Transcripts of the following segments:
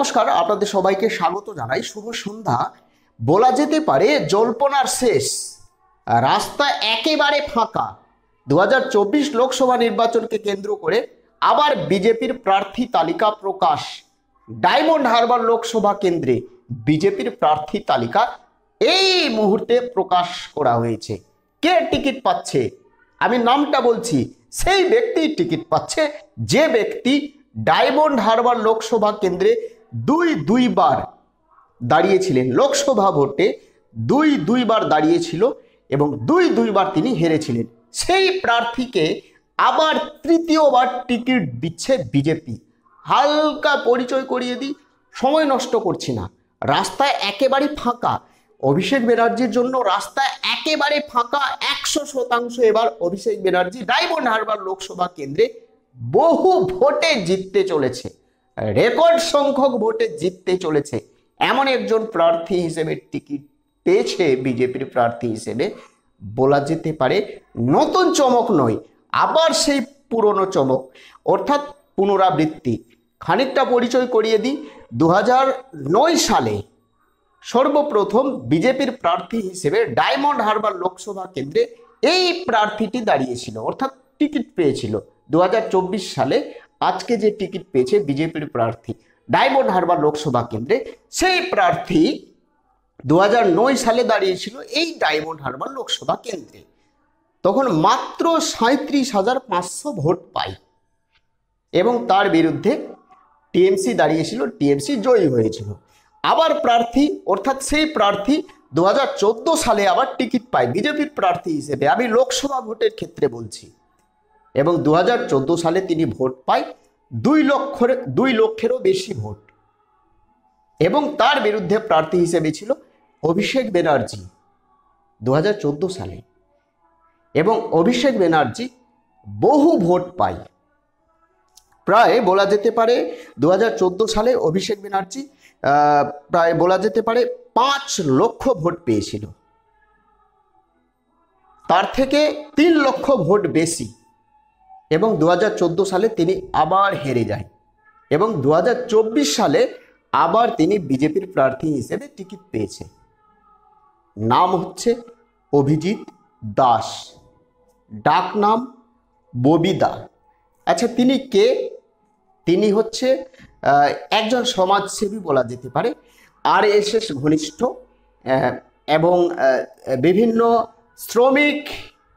নমস্কার, আপনাদের সবাইকে স্বাগত জানাই। শুভ সন্ধ্যা। বলা যেতে পারে জল্পনার শেষ, রাস্তা একেবারে ফাঁকা। 2024 লোকসভা নির্বাচনকে কেন্দ্র করে আবার বিজেপির প্রার্থী তালিকা প্রকাশ। ডায়মন্ড হারবার লোকসভা কেন্দ্রে বিজেপির প্রার্থী তালিকা এই মুহূর্তে প্রকাশ করা হয়েছে। কে টিকিট পাচ্ছে? আমি নামটা বলছি, সেই ব্যক্তি টিকিট পাচ্ছে যে ব্যক্তি ডায়মন্ড হারবার লোকসভা কেন্দ্রে দুইবার দাঁড়িয়েছিলেন। লোকসভা ভোটে দুইবার দাঁড়িয়েছিল এবং দুইবার তিনি হেরেছিলেন। সেই প্রার্থীকে আবার তৃতীয়বার টিকিট দিচ্ছে বিজেপি। হালকা পরিচয় করিয়ে দিই, সময় নষ্ট করছি না। রাস্তায় একেবারে ফাঁকা। অভিষেক ব্যানার্জির জন্য রাস্তা একেবারে ফাঁকা 100%। এবার অভিষেক ব্যানার্জি ডায়মন্ড হারবার লোকসভা কেন্দ্রে বহু ভোটে জিততে চলেছে, রেকর্ড সংখ্যক ভোটে জিততে চলেছে। এমন একজন প্রার্থী হিসেবে টিকিট পেয়েছে বিজেপির প্রার্থী হিসেবে। বলা যেতে পারে নতুন চমক নয়, আবার সেই পুরনো চমক, অর্থাৎ পুনরাবৃত্তি। খানিকটা পরিচয় করিয়ে দিই। 2009 সালে সর্বপ্রথম বিজেপির প্রার্থী হিসেবে ডায়মন্ড হারবার লোকসভা কেন্দ্রে এই প্রার্থীটি দাঁড়িয়েছিল, অর্থাৎ টিকিট পেয়েছিল। 2024 সালে আজকে যে টিকিট পেয়েছে বিজেপির প্রার্থী ডায়মন্ড হারবার লোকসভা কেন্দ্রে, সেই প্রার্থী 2009 সালে দাঁড়িয়েছিল এই ডায়মন্ড হারবার লোকসভা কেন্দ্রে। তখন মাত্র 37,500 ভোট পায় এবং তার বিরুদ্ধে টিএমসি দাঁড়িয়েছিল, টিএমসি জয়ী হয়েছিল। আবার প্রার্থী, অর্থাৎ সেই প্রার্থী 2014 সালে আবার টিকিট পায় বিজেপির প্রার্থী হিসেবে। আমি লোকসভা ভোটের ক্ষেত্রে বলছি। এবং 2014 সালে তিনি ভোট পায় 2 লক্ষেরও বেশি ভোট। এবং তার বিরুদ্ধে প্রার্থী হিসেবে ছিল অভিষেক ব্যানার্জি 2014 সালে। এবং অভিষেক ব্যানার্জি বহু ভোট পায়। প্রায় বলা যেতে পারে 2014 সালে অভিষেক ব্যানার্জি প্রায় বলা যেতে পারে 5 লক্ষ ভোট পেয়েছিল। তার থেকে 3 লক্ষ ভোট বেশি। এবং 2014 সালে তিনি আবার হেরে যায় এবং 2024 সালে আবার তিনি বিজেপির প্রার্থী হিসেবে টিকিট পেয়েছে। নাম হচ্ছে অভিজিৎ দাস, ডাক নাম ববিদা। আচ্ছা, তিনি কে? তিনি হচ্ছে একজন সমাজসেবী বলা যেতে পারে, আরএসএস ঘনিষ্ঠ এবং বিভিন্ন শ্রমিক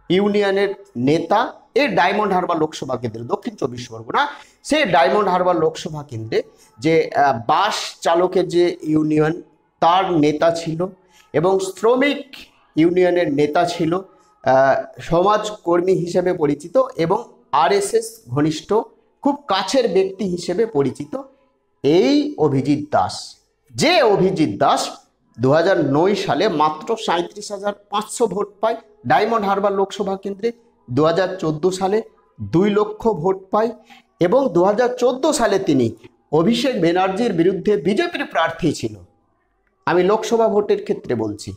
ইউনিয়নের নেতা। এই ডায়মন্ড হারবার লোকসভা কেন্দ্রে, দক্ষিণ 24 পরগনা, সেই ডায়মন্ড হারবার লোকসভা কেন্দ্রে যে বাস চালকের যে ইউনিয়ন, তার নেতা ছিল এবং শ্রমিক ইউনিয়নের নেতা ছিল, সমাজকর্মী হিসেবে পরিচিত এবং আরএসএস ঘনিষ্ঠ খুব কাছের ব্যক্তি হিসেবে পরিচিত এই অভিজিৎ দাস। যে অভিজিৎ দাস 2009 সালে মাত্র 37,500 ভোট পায় ডায়মন্ড হারবার লোকসভা কেন্দ্রে। 2014 সালে 2 লক্ষ ভোট পায় এবং 2014 সালে তিনি অভিষেক ব্যানার্জির বিরুদ্ধে বিজেপির প্রার্থী ছিল। আমি লোকসভা ভোটের ক্ষেত্রে বলছি।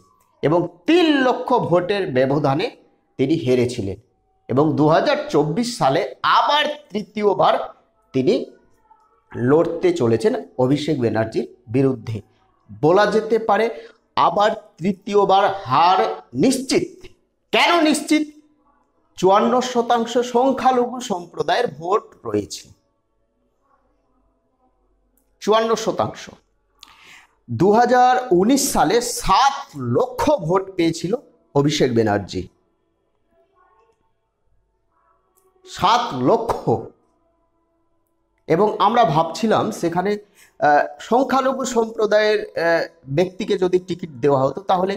এবং 3 লক্ষ ভোটের ব্যবধানে তিনি হেরেছিলেন। এবং 2024 সালে আবার তৃতীয়বার তিনি লড়তে চলেছেন অভিষেক ব্যানার্জির বিরুদ্ধে। বলা যেতে পারে আবার তৃতীয়বার হার নিশ্চিত। কেন নিশ্চিত? 54% সংখ্যালঘু সম্প্রদায়ের ভোট রয়েছে। 54%। 2019 সালে 7 লক্ষ ভোট পেয়েছিল অভিষেক ব্যানার্জি। 7 লক্ষ। এবং আমরা ভাবছিলাম সেখানে সংখ্যালঘু সম্প্রদায়ের ব্যক্তিকে যদি টিকিট দেওয়া হতো তাহলে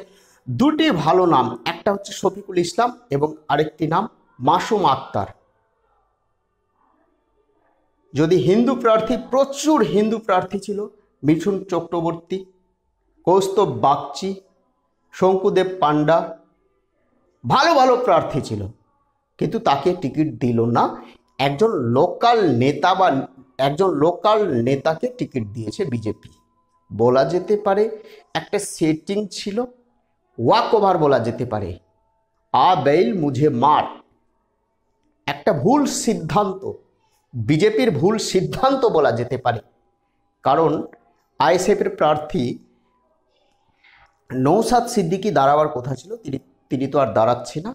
2টি ভালো নাম, একটা হচ্ছে শফিকুল ইসলাম এবং আরেকটি নাম মাসুম আক্তার। যদি হিন্দু প্রার্থী, প্রচুর হিন্দু প্রার্থী ছিল, মিঠুন চক্রবর্তী, কৌস্তব বাগচি, শঙ্কুদেব পান্ডা, ভালো ভালো প্রার্থী ছিল, কিন্তু তাকে টিকিট দিল না। একজন লোকাল নেতা বা একজন লোকাল নেতাকে টিকিট দিয়েছে বিজেপি। বলা যেতে পারে একটা সেটিং ছিল, ওয়াক ওভার বলা যেতে পারে, আ বেইল মুঝে মার। একটা ভুল সিদ্ধান্ত, বিজেপির ভুল সিদ্ধান্ত বলা যেতে পারে। কারণ আইএসএফের প্রার্থী নৌসাদ সিদ্দিকী দাঁড়াবার কথা ছিল, তিনি তো আর দাঁড়াচ্ছে না।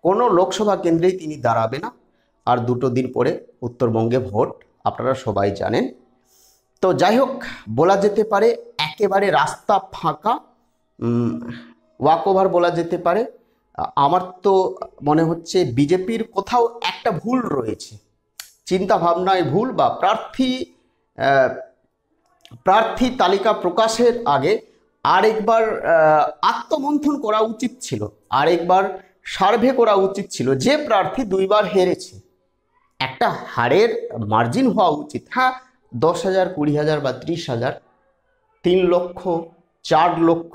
কোনো লোকসভা কেন্দ্রেই তিনি দাঁড়াবে না। আর 2 দিন পরে উত্তরবঙ্গে ভোট, আপনারা সবাই জানেন। তো যাই হোক, বলা যেতে পারে একেবারে রাস্তা ফাঁকা, ওয়াক ওভার বলা যেতে পারে। আমার তো মনে হচ্ছে বিজেপির কোথাও একটা ভুল রয়েছে, চিন্তা ভাবনায় ভুল, বা প্রার্থী তালিকা প্রকাশের আগে আরেকবার আত্মমন্থন করা উচিত ছিল, আরেকবার সার্ভে করা উচিত ছিল। যে প্রার্থী 2বার হেরেছে, একটা হারের মার্জিন হওয়া উচিত। হ্যাঁ, 10,000, 20,000 বা 30,000, 3 লক্ষ, 4 লক্ষ,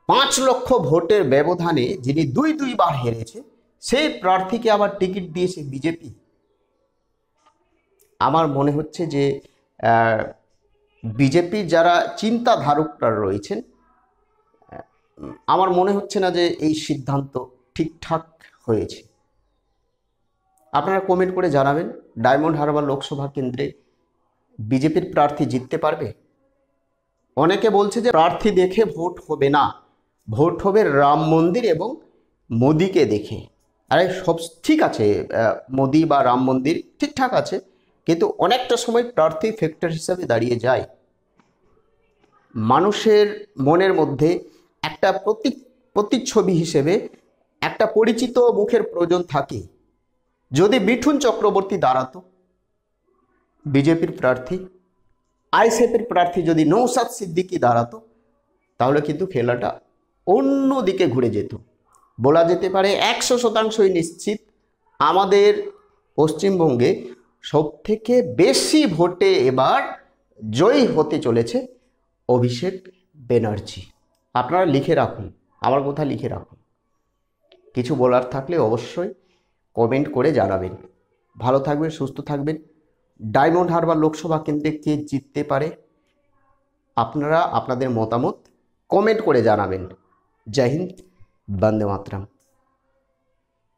5 লক্ষ ভোটের ব্যবধানে যিনি 2বার হেরেছে, সেই প্রার্থীকে আবার টিকিট দিয়েছে বিজেপি। আমার মনে হচ্ছে যে বিজেপির যারা চিন্তাধারকরা রয়েছেন, আমার মনে হচ্ছে না যে এই সিদ্ধান্ত ঠিকঠাক হয়েছে। আপনারা কমেন্ট করে জানাবেন, ডায়মন্ড হারবার লোকসভা কেন্দ্রে বিজেপির প্রার্থী জিততে পারবে? অনেকে বলছে যে প্রার্থী দেখে ভোট হবে না, ভোট হবে রাম মন্দির এবং মোদিকে দেখে। আরে সব ঠিক আছে, মোদি বা রাম মন্দির ঠিকঠাক আছে, কিন্তু অনেকটা সময় প্রার্থী ফ্যাক্টর হিসাবে দাঁড়িয়ে যায়। মানুষের মনের মধ্যে একটা প্রতিচ্ছবি হিসেবে একটা পরিচিত মুখের প্রয়োজন থাকে। যদি মিঠুন চক্রবর্তী দাঁড়াতো বিজেপির প্রার্থী, আইএসএফের প্রার্থী যদি নৌসাদ সিদ্দিকী দাঁড়াতো, তাহলে কিন্তু খেলাটা অন্য দিকে ঘুরে যেত। বলা যেতে পারে 100% নিশ্চিত আমাদের পশ্চিমবঙ্গে সবথেকে বেশি ভোটে এবার জয়ী হতে চলেছে অভিষেক ব্যানার্জি। আপনারা লিখে রাখুন, আমার কথা লিখে রাখুন। কিছু বলার থাকলে অবশ্যই কমেন্ট করে জানাবেন। ভালো থাকবেন, সুস্থ থাকবেন। ডায়মন্ড হারবার লোকসভা কেন্দ্রে কে জিততে পারে, আপনারা আপনাদের মতামত কমেন্ট করে জানাবেন। জয় হিন্দ, বন্দে মাতরম।